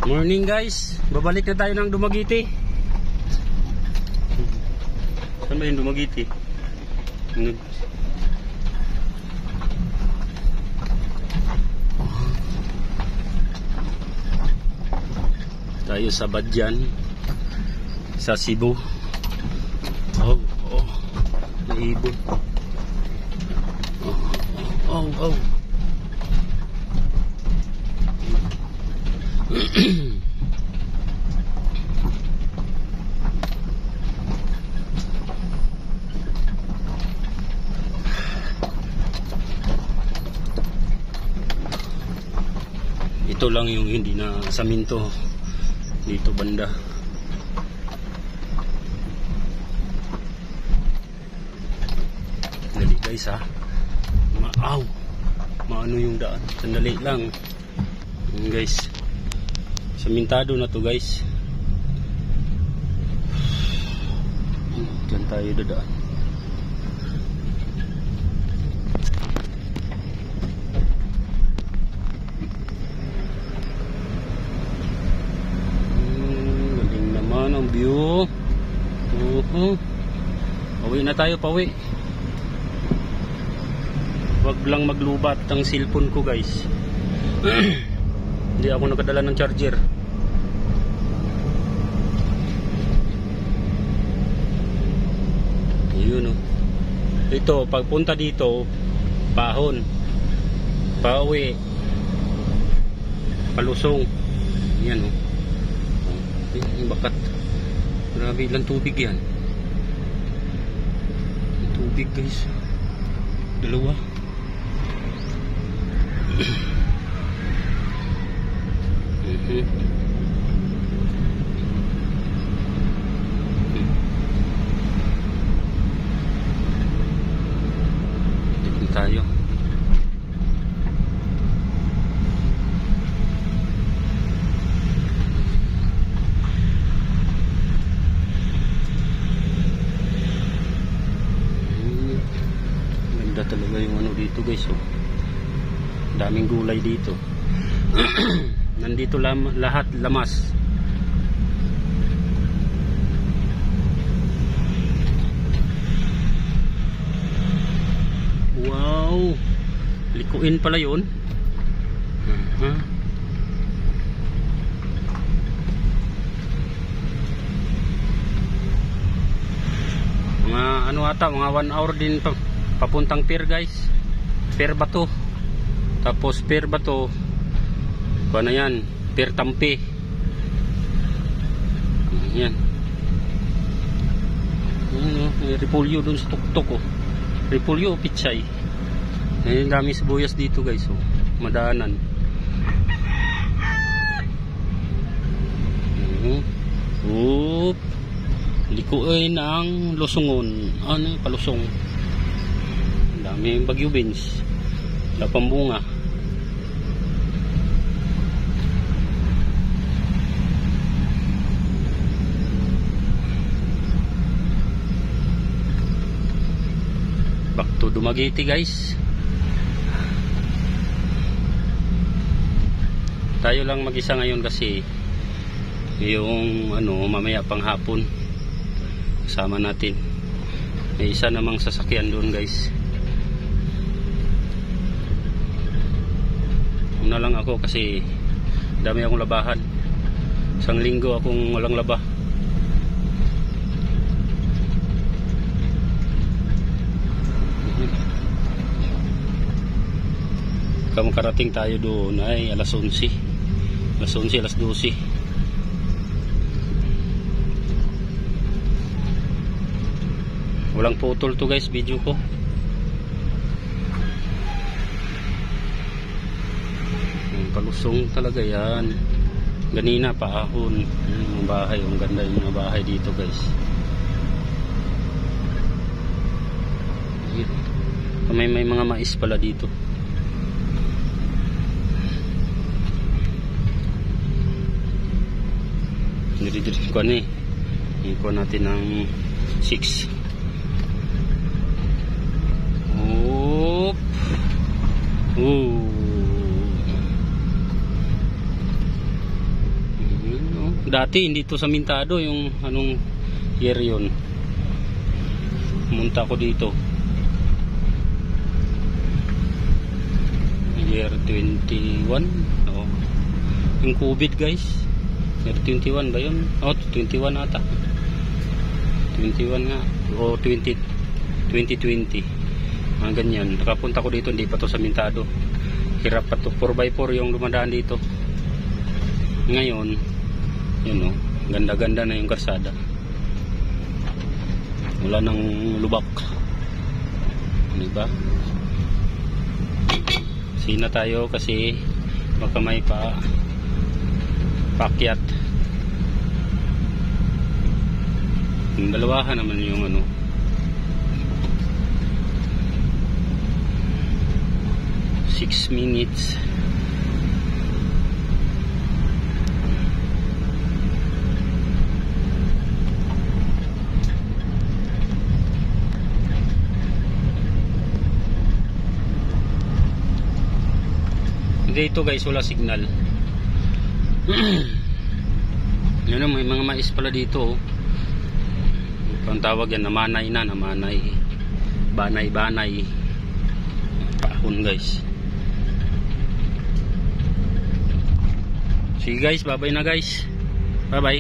Morning guys, babalik na tayo ng Dumaguete. Saan ba yung Dumaguete? Tayo sa Badyan, sa Cebu. Oh, naibon. Oh. Ito lang yung hindi na saminto dito banda. Dali guys ha. Maano yung daan. Sandali lang. Guys. Samintado na to guys. Diyan tayo dadaan. Galing naman ang view. Pauwi na tayo, pauwi. Wag lang maglubat ang cellphone ko guys. Hindi ako nakadala ng charger. Yun o. Ito, pagpunta dito, Pahon, pauwi, Palusong. Yan o. Yung bakat. Grabe lang tubig yan. Tubig guys. Dalawa. Dito tayo. Ganda talaga yung ano dito guys. Oh. Daming gulay dito. Nandito lahat lamas. Wow, likuin pala yun. Mga ano ata, mga 1 hour din papuntang pier guys. Pier Bato. Tapos Pier Bato, ano yan, Pier Tampi. Yan. May repolyo dun sa tuktok oh. Repolyo o pichay. Ang dami sibuyas dito guys oh. Madaanan. Likuin ang Lusungon. Ano yung Palusong. Ang dami Bagyo beans. Wala pang bunga. Back to Dumaguete guys. Tayo lang mag-isa ngayon kasi yung ano mamaya pang hapon kasama natin. May isa namang sasakyan doon guys. Una lang ako kasi dami akong labahan. Isang linggo akong walang laba. Makarating tayo doon ay alas 11. Alas 11, alas 12. Walang putol to guys, video ko. Palusong talaga yan. Ganina Pahon. Yung bahay, ang ganda yung mga bahay dito guys. May mga mais pala dito. Dito ko ano eh. Ikuha natin ng 6. Dati hindi to samintado yung anong year yun. Pumunta ko dito. Year 21. Oo. Yung COVID guys. Year 21 ba yun? Oh, 21 ata. 21 nga. O 2020. Mga ganyan. Nakapunta ko dito, hindi pa to samintado. Hirap pa to. 4x4 yung dumadaan dito. Ngayon, yun o. Ganda-ganda na yung karsada. Wala nang lubak. Diba? Sina tayo kasi baka may paakyat. Yung dalawahan naman yung ano. Six minutes. Dito guys, wala signal. Yun, may mga mais pala dito. Ang tawag yan, namanay na, namanay. Banay-banay. Paahon guys. Sige guys, bye bye na guys. Bye bye.